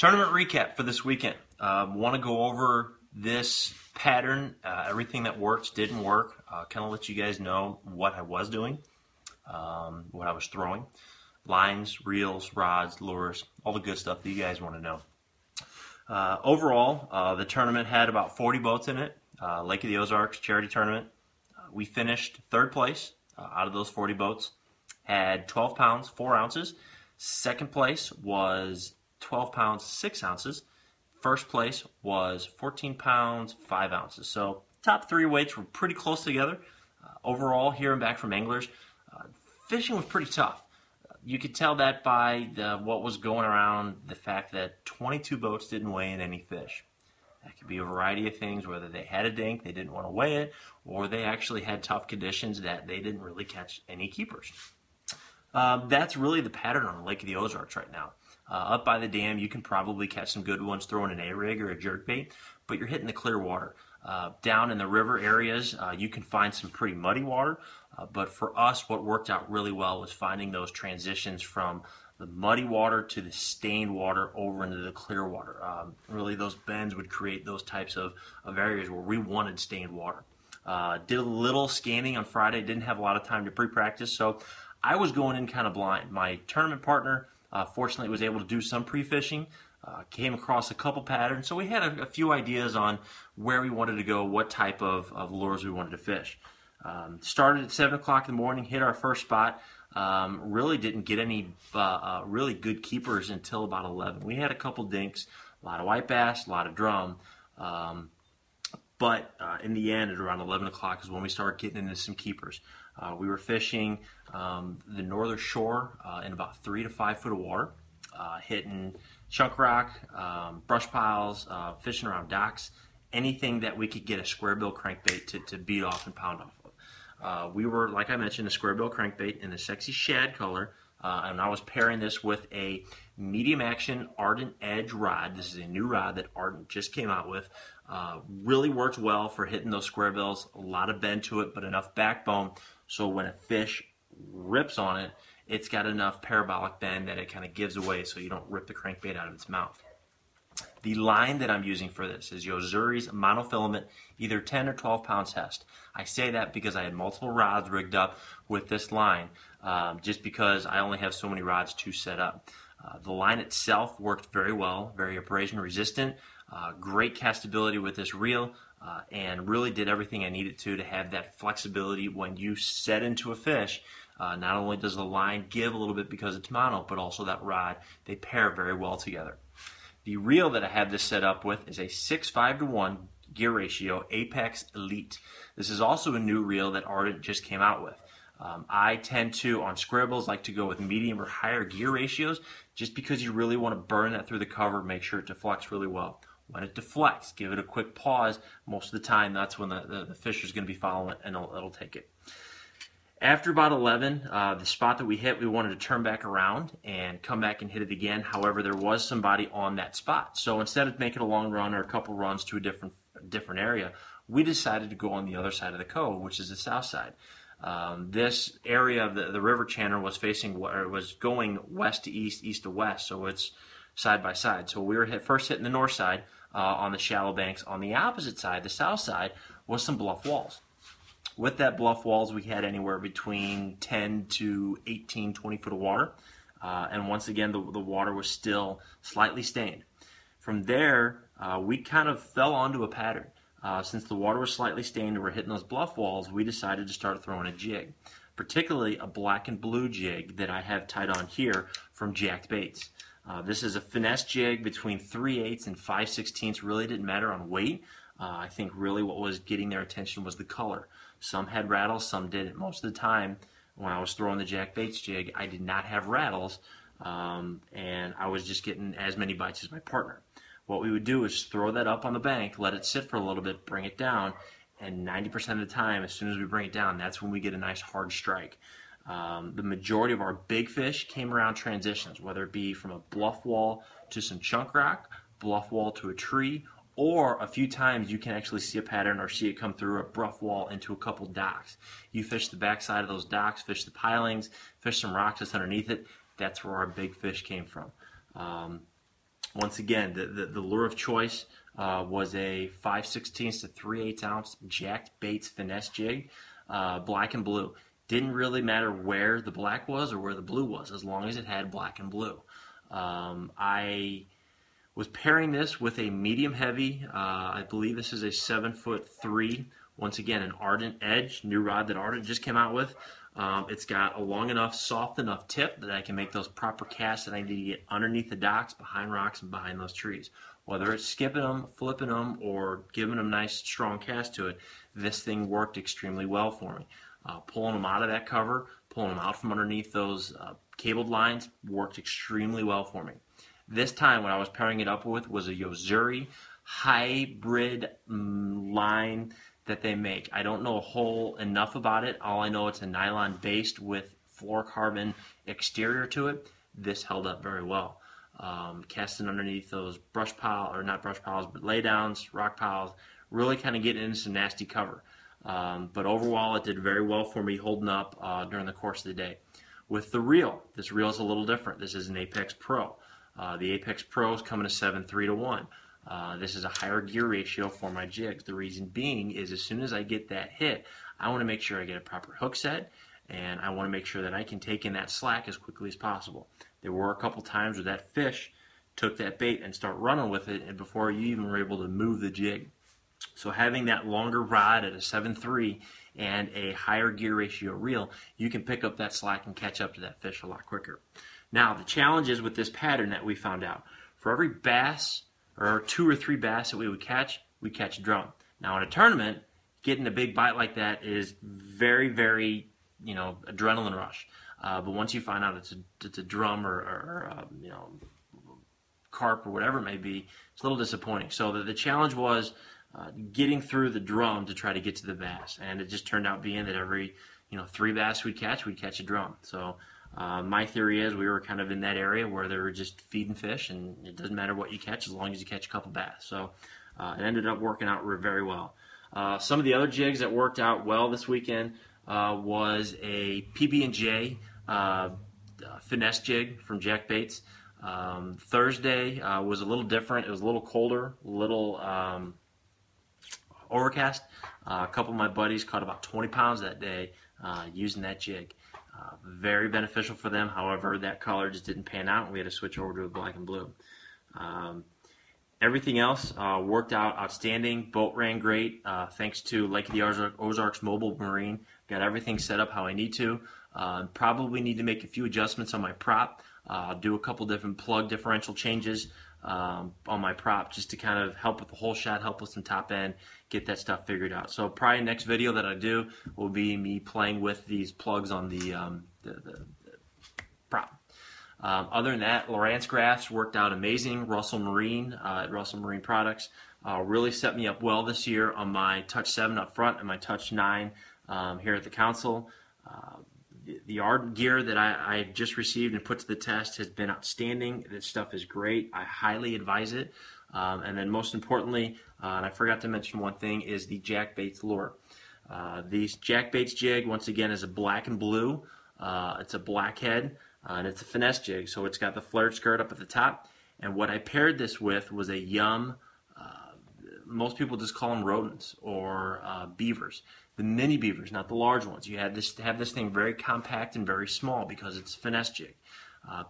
Tournament recap for this weekend. Want to go over this pattern, everything that worked, didn't work, kind of let you guys know what I was doing, what I was throwing, lines, reels, rods, lures, all the good stuff that you guys want to know. Overall, the tournament had about 40 boats in it, Lake of the Ozarks Charity Tournament. We finished third place out of those 40 boats, had 12 pounds, 4 ounces. Second place was 12 pounds, 6 ounces. First place was 14 pounds, 5 ounces. So top 3 weights were pretty close together. Overall, hearing back from anglers, fishing was pretty tough. You could tell that by what was going around, the fact that 22 boats didn't weigh in any fish. That could be a variety of things, whether they had a dink, they didn't want to weigh it, or they actually had tough conditions that they didn't really catch any keepers. That's really the pattern on the Lake of the Ozarks right now. Up by the dam, you can probably catch some good ones throwing an A-rig or a jerkbait, but you're hitting the clear water. Down in the river areas, you can find some pretty muddy water, but for us, what worked out really well was finding those transitions from the muddy water to the stained water over into the clear water. Really, those bends would create those types of areas where we wanted stained water. Did a little scanning on Friday, didn't have a lot of time to pre-practice, so I was going in kind of blind. My tournament partner, fortunately, was able to do some pre-fishing, came across a couple patterns, so we had a few ideas on where we wanted to go, what type of lures we wanted to fish. Started at 7 o'clock in the morning, hit our first spot. Really didn't get any really good keepers until about 11. We had a couple dinks, a lot of white bass, a lot of drum. But in the end, at around 11 o'clock is when we started getting into some keepers. We were fishing the northern shore in about 3 to 5 foot of water, hitting chunk rock, brush piles, fishing around docks, anything that we could get a square bill crankbait to beat off and pound off of. We were, like I mentioned, a square bill crankbait in the sexy shad color, and I was pairing this with a medium action Ardent Edge rod. This is a new rod that Ardent just came out with. Really works well for hitting those square bills. A lot of bend to it, but enough backbone so when a fish rips on it, it's got enough parabolic bend that it kind of gives away so you don't rip the crankbait out of its mouth. The line that I'm using for this is Yo-zuri's monofilament, either 10 or 12 pound test. I say that because I had multiple rods rigged up with this line, just because I only have so many rods to set up. The line itself worked very well, very abrasion resistant, great castability with this reel, and really did everything I needed to have that flexibility when you set into a fish. Not only does the line give a little bit because it's mono, but also that rod, they pair very well together. The reel that I have this set up with is a 6:5:1 gear ratio Apex Elite. This is also a new reel that Ardent just came out with. I tend to, on square bills, like to go with medium or higher gear ratios just because you really want to burn that through the cover, make sure it deflects really well. When it deflects, give it a quick pause. Most of the time, that's when the fish is going to be following it, and it'll take it. After about 11, the spot that we hit, we wanted to turn back around and come back and hit it again. However, there was somebody on that spot. So instead of making a long run or a couple runs to a different area, we decided to go on the other side of the cove, which is the south side. This area of the river channel was going west to east, east to west, so it's side by side. So we were first hitting the north side on the shallow banks. On the opposite side, the south side, was some bluff walls. With that bluff walls, we had anywhere between 10 to 18, 20 foot of water. And once again, the water was still slightly stained. From there, we kind of fell onto a pattern. Since the water was slightly stained and we're hitting those bluff walls, we decided to start throwing a jig, particularly a black and blue jig that I have tied on here from Jacked Baits. This is a finesse jig between 3/8 and 5/16. Really didn't matter on weight. I think really what was getting their attention was the color. Some had rattles, some didn't. Most of the time when I was throwing the Jacked Baits jig, I did not have rattles, and I was just getting as many bites as my partner. What we would do is throw that up on the bank, let it sit for a little bit, bring it down, and 90% of the time, as soon as we bring it down, that's when we get a nice hard strike. The majority of our big fish came around transitions, whether it be from a bluff wall to some chunk rock, bluff wall to a tree, or a few times you can actually see a pattern or see it come through a bluff wall into a couple docks. You fish the backside of those docks, fish the pilings, fish some rocks that's underneath it. That's where our big fish came from. Once again, the lure of choice was a 5/16 to 3/8 ounce jacked baits finesse jig, black and blue. Didn't really matter where the black was or where the blue was, as long as it had black and blue. I was pairing this with a medium heavy. I believe this is a 7'3". Once again, an Ardent Edge, new rod that Ardent just came out with. It's got a long enough, soft enough tip that I can make those proper casts that I need to get underneath the docks, behind rocks, and behind those trees. Whether it's skipping them, flipping them, or giving them a nice, strong cast to it, this thing worked extremely well for me. Pulling them out of that cover, pulling them out from underneath those cabled lines worked extremely well for me. This time, what I was pairing it up with was a Yo-zuri hybrid line that they make. I don't know a whole enough about it. All I know, it's a nylon based with fluorocarbon exterior to it. This held up very well. Casting underneath those brush pile, or not brush piles, but laydowns, rock piles, really kind of getting into some nasty cover. But overall, it did very well for me holding up during the course of the day. With the reel, this reel is a little different. This is an Apex Pro. The Apex Pro is coming to 7:3 to 1. This is a higher gear ratio for my jigs. The reason being is, as soon as I get that hit, I want to make sure I get a proper hook set, and I want to make sure that I can take in that slack as quickly as possible. There were a couple times where that fish took that bait and start running with it, and before you even were able to move the jig. So having that longer rod at a 7.3 and a higher gear ratio reel, you can pick up that slack and catch up to that fish a lot quicker. Now, the challenge is with this pattern that we found out. For every bass, or 2 or 3 bass that we would catch a drum. Now, in a tournament, getting a big bite like that is very, very, adrenaline rush. But once you find out it's a drum or carp or whatever it may be, it's a little disappointing. So the challenge was getting through the drum to try to get to the bass, and it just turned out being that every 3 bass we'd catch a drum. So my theory is we were kind of in that area where they were just feeding fish, and it doesn't matter what you catch as long as you catch a couple bass. So it ended up working out very well. Some of the other jigs that worked out well this weekend was a PB&J finesse jig from Jack Baits. Thursday was a little different. It was a little colder, a little overcast. A couple of my buddies caught about 20 pounds that day using that jig. Very beneficial for them. However, that color just didn't pan out, and we had to switch over to a black and blue. Everything else worked out outstanding. Boat ran great. Thanks to Lake of the Ozarks Mobile Marine. Got everything set up how I need to. Probably need to make a few adjustments on my prop. Do a couple different plug differential changes on my prop just to kind of help with the whole shot, help with some top end, get that stuff figured out. So probably next video that I do will be me playing with these plugs on the prop. Other than that, Lowrance graphs worked out amazing. Russell Marine at Russell Marine Products really set me up well this year on my Touch 7 up front and my Touch 9 here at the council. The art gear that I just received and put to the test has been outstanding. This stuff is great. I highly advise it. And then most importantly, and I forgot to mention one thing, is the Jack Baits lure. These Jack Baits jig, once again, is a black and blue. It's a black head, and it's a finesse jig. So it's got the flared skirt up at the top. And what I paired this with was a Yum. Most people just call them rodents or beavers. The mini beavers, not the large ones. You have this thing very compact and very small because it's a finesse jig.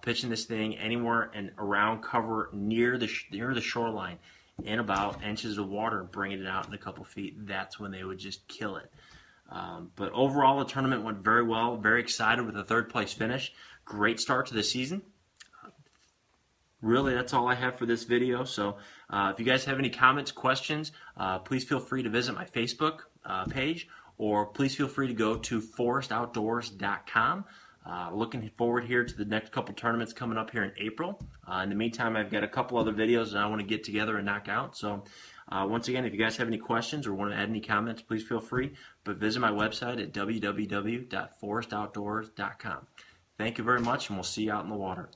Pitching this thing anywhere and around cover near the shoreline in about inches of water, bringing it out in a couple feet, that's when they would just kill it. But overall, the tournament went very well. Very excited with the 3rd place finish. Great start to the season. Really, that's all I have for this video. So if you guys have any comments, questions, please feel free to visit my Facebook page, or please feel free to go to forrestoutdoors.com. Looking forward here to the next couple tournaments coming up here in April. In the meantime, I've got a couple other videos that I want to get together and knock out. So once again, if you guys have any questions or want to add any comments, please feel free. But visit my website at www.forrestoutdoors.com. Thank you very much, and we'll see you out in the water.